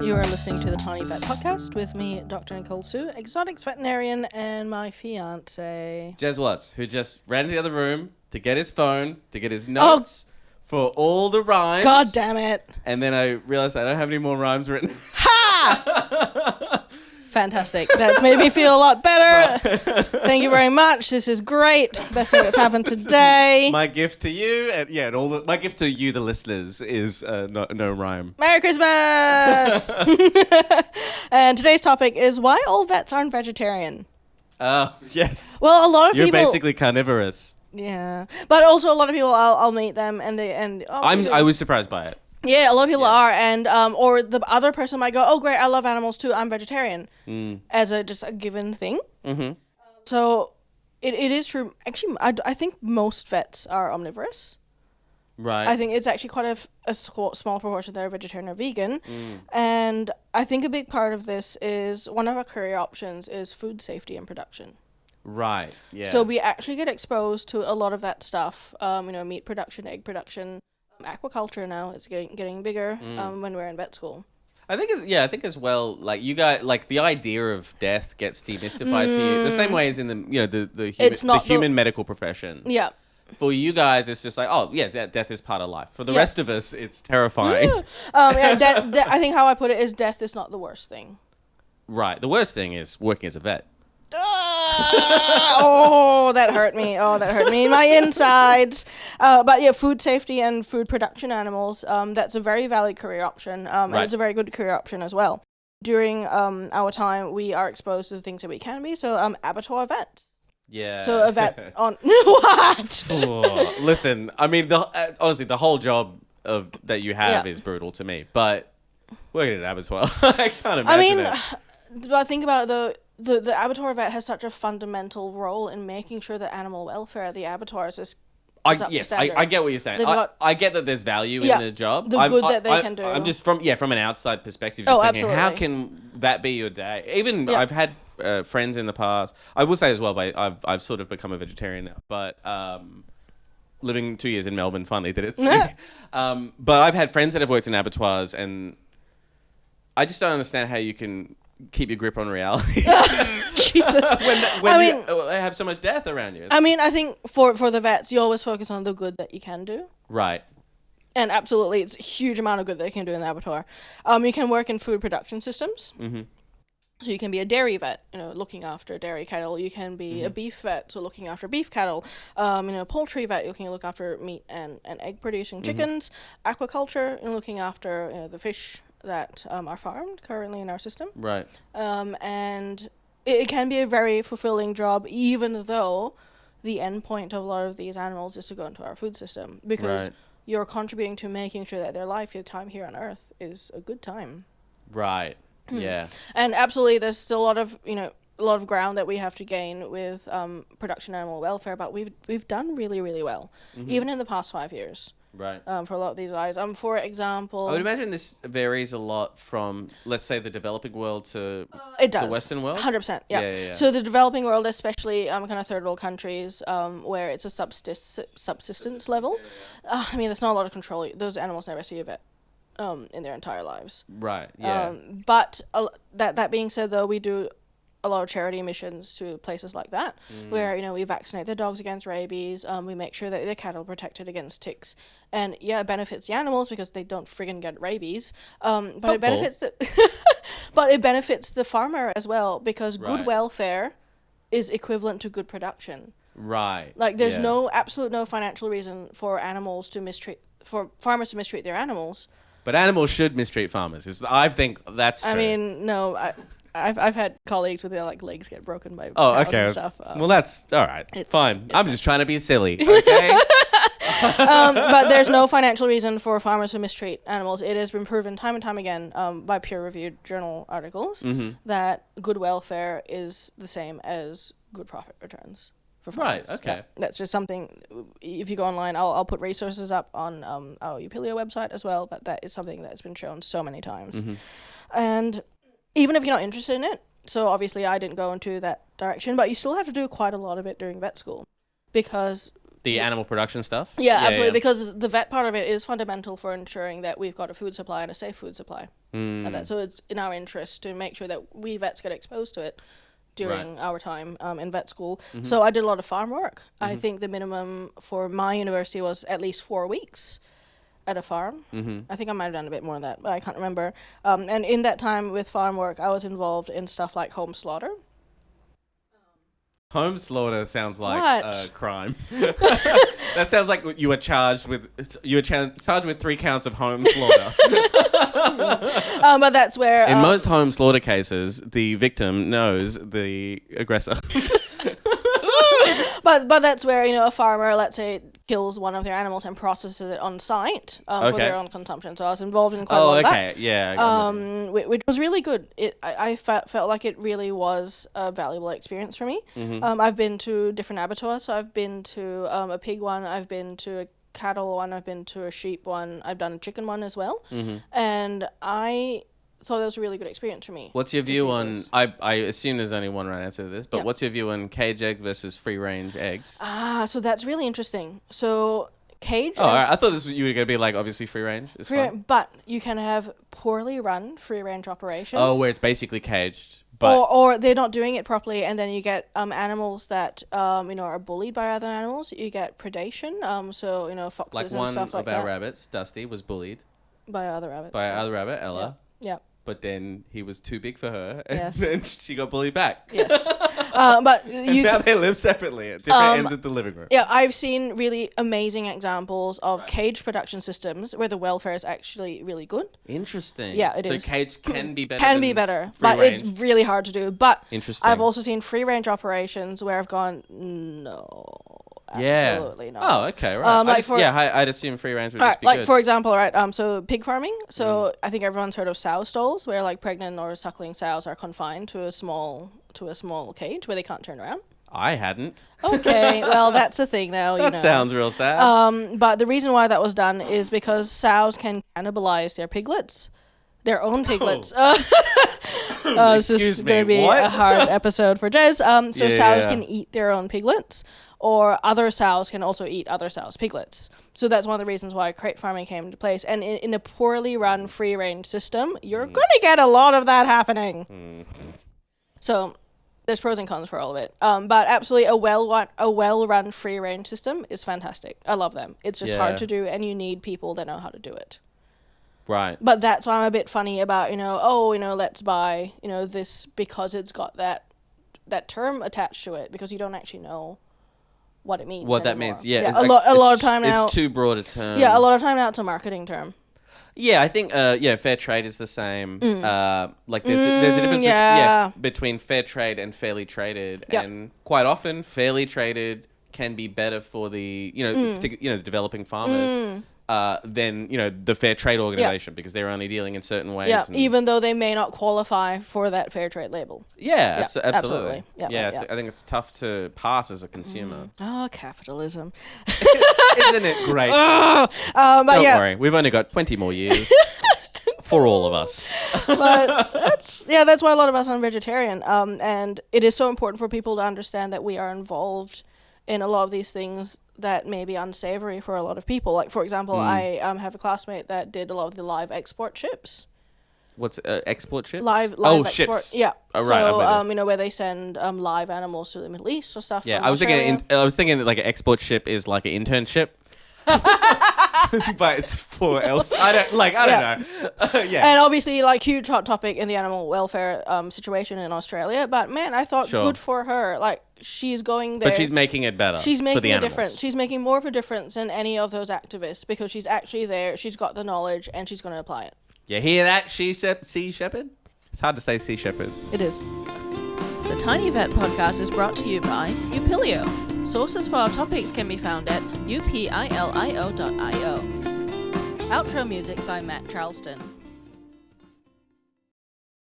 You are listening to the Tiny Vet Podcast with me, Dr. Nicole Sue, exotics veterinarian, and my fiance. Jez Watts, who just ran into the other room to get his phone, to get his notes for all the rhymes. God damn it. And then I realized I don't have any more rhymes written. Ha! Fantastic. That's made me feel a lot better. Thank you very much. This is great. Best thing that's happened today. My gift to you, and my gift to you, the listeners, is no rhyme. Merry Christmas! And today's topic is why all vets aren't vegetarian. Yes. Well, a lot of You're people... basically carnivorous. Yeah. But also a lot of people, I'll meet them and I was surprised by it. Yeah, a lot of people are, and or the other person might go, "Oh, great, I love animals too. I'm vegetarian," as just a given thing. Mm-hmm. So, it is true. Actually, I think most vets are omnivorous. Right. I think it's actually quite a small proportion that are vegetarian or vegan, and I think a big part of this is one of our career options is food safety and production. Right. Yeah. So we actually get exposed to a lot of that stuff. Meat production, egg production. Aquaculture now is getting bigger when we're in vet school. I think as well, like you guys, like the idea of death gets demystified to you the same way as in the human medical profession. Yeah. For you guys, it's just like, oh yes, death is part of life. For the rest of us, it's terrifying. I think how I put it is death is not the worst thing. Right. The worst thing is working as a vet. That hurt me. My insides. But yeah, food safety and food production animals, that's a very valid career option. And it's a very good career option as well. During our time, we are exposed to the things that we can be. So abattoir vets. Yeah. So a vet on... What? Oh, listen, I mean, honestly, the whole job that you have is brutal to me. But working at an abattoir, I can't imagine it. But think about it though. The abattoir vet has such a fundamental role in making sure that animal welfare at the abattoirs is up to standard. I get what you're saying. I get that there's value in the job. The good that they can do. I'm just from an outside perspective, just thinking, absolutely. how can that be your day? Even I've had friends in the past. I will say as well, I've sort of become a vegetarian now, but living 2 years in Melbourne finally did it. But I've had friends that have worked in abattoirs, and I just don't understand how you can keep your grip on reality. Jesus. when you have so much death around you. I mean, I think for the vets, you always focus on the good that you can do. Right. And absolutely, it's a huge amount of good that you can do in the abattoir. You can work in food production systems. Mm-hmm. So you can be a dairy vet, looking after dairy cattle. You can be a beef vet, so looking after beef cattle. Poultry vet, you can look after meat and egg producing chickens. Aquaculture, looking after the fish that are farmed currently in our system. Right. And it can be a very fulfilling job, even though the end point of a lot of these animals is to go into our food system, because you're contributing to making sure that their lifetime here on Earth is a good time. Right. Yeah. And absolutely, there's still a lot of ground that we have to gain with production animal welfare, but we've done really, really well, even in the past 5 years. Right. For a lot of these guys. For example... I would imagine this varies a lot from, let's say, the developing world to it does. The Western world? 100%, yeah. So the developing world, especially kind of third world countries, where it's a subsistence level, there's not a lot of control. Those animals never see a vet in their entire lives. Right, yeah. But that being said, though, we do a lot of charity missions to places like that, where we vaccinate their dogs against rabies. We make sure that their cattle are protected against ticks, and it benefits the animals because they don't friggin' get rabies. But it benefits the farmer as well, because good welfare is equivalent to good production. Right. Like there's absolute no financial reason for farmers to mistreat their animals. But animals should mistreat farmers. I think that's true. I mean, no. I've had colleagues with their legs get broken by cows and stuff. Well, that's all right. Fine. I'm just trying to be silly. Okay. But there's no financial reason for farmers to mistreat animals. It has been proven time and time again by peer-reviewed journal articles that good welfare is the same as good profit returns for farmers. Right. Okay. Yeah, that's just something. If you go online, I'll put resources up on our Eupilio website as well. But that is something that's been shown so many times, and even if you're not interested in it, so obviously I didn't go into that direction, but you still have to do quite a lot of it during vet school, because The animal production stuff? Yeah, absolutely, because the vet part of it is fundamental for ensuring that we've got a food supply and a safe food supply. So it's in our interest to make sure that we vets get exposed to it during our time in vet school. So I did a lot of farm work. I think the minimum for my university was at least 4 weeks at a farm. I think I might have done a bit more than that, but I can't remember. And in that time with farm work, I was involved in stuff like home slaughter. Home slaughter sounds like a crime. That sounds like you were charged with 3 counts of home slaughter. But that's where in most home slaughter cases, the victim knows the aggressor. But that's where, you know, a farmer, let's say, kills one of their animals and processes it on site for their own consumption. So I was involved in quite a lot of that. Yeah. Which was really good. I felt like it really was a valuable experience for me. I've been to different abattoirs. So I've been to a pig one. I've been to a cattle one. I've been to a sheep one. I've done a chicken one as well. And I thought that was a really good experience for me. What's your view on, I assume there's only one right answer to this, but what's your view on cage egg versus free range eggs? So that's really interesting. So cage all right. I thought you were going to be like, obviously free range is fine. But you can have poorly run free range operations. Oh, where it's basically caged. But or they're not doing it properly, and then you get animals that you know, are bullied by other animals. You get predation. So, you know, foxes and stuff like that. Like one of our rabbits, Dusty, was bullied by other rabbits. by other rabbit, Ella. Yeah. But then he was too big for her, and Yes. then she got bullied back. Yes. But And now they live separately at different ends of the living room. Yeah, I've seen really amazing examples of cage production systems where the welfare is actually really good. Interesting. Yeah, it is. So cage can be better. But range. it's really hard to do. But Interesting. I've also seen free range operations where I've gone, no, absolutely not. Oh, okay, right. I'd assume free range would just be like good. for example, right? So pig farming. So I think everyone's heard of sow stalls, where like pregnant or suckling sows are confined to a small cage where they can't turn around. I hadn't. Okay, well that's a thing now. That sounds real sad. But the reason why that was done is because sows can cannibalize their piglets, their own piglets. This is going to be a hard episode for Jez. So sows can eat their own piglets, or other sows can also eat other sows' piglets. So that's one of the reasons why crate farming came into place. And in a poorly run free-range system, you're going to get a lot of that happening. So there's pros and cons for all of it. But absolutely, a well-run free-range system is fantastic. I love them. It's just hard to do, and you need people that know how to do it. Right. But that's why I'm a bit funny about, let's buy, this because it's got that term attached to it, because you don't actually know what it means. What that means, a lot of time now. It's too broad a term. Yeah, a lot of time now it's a marketing term. Yeah, I think fair trade is the same. Like there's a difference between fair trade and fairly traded, and quite often fairly traded can be better for the the developing farmers than the fair trade organization, because they're only dealing in certain ways. Yeah, even though they may not qualify for that fair trade label. Yeah, absolutely. Yeah, I think it's tough to pass as a consumer. Oh, capitalism. Isn't it great? But Don't worry, we've only got 20 more years for all of us. But that's why a lot of us are vegetarian. And it is so important for people to understand that we are involved in a lot of these things that may be unsavory for a lot of people. Like, for example, I have a classmate that did a lot of the live export ships. What's export ships? Live export. Ships. Yeah. Oh, right. So, where they send live animals to the Middle East or stuff. Yeah, from I was thinking that like an export ship is like an internship. But it's for else. I don't know. And obviously, like, huge hot topic in the animal welfare situation in Australia. But man, I thought good for her. Like, she's going there. But she's making it better. She's making for the a animals. difference. She's making more of a difference than any of those activists, because she's actually there. She's got the knowledge, and she's going to apply it. You hear that, Sea Shepherd? It's hard to say Sea Shepherd. It is. The Tiny Vet podcast is brought to you by Upilio. Sources for our topics can be found at upilio.io. Outro music by Matt Charleston.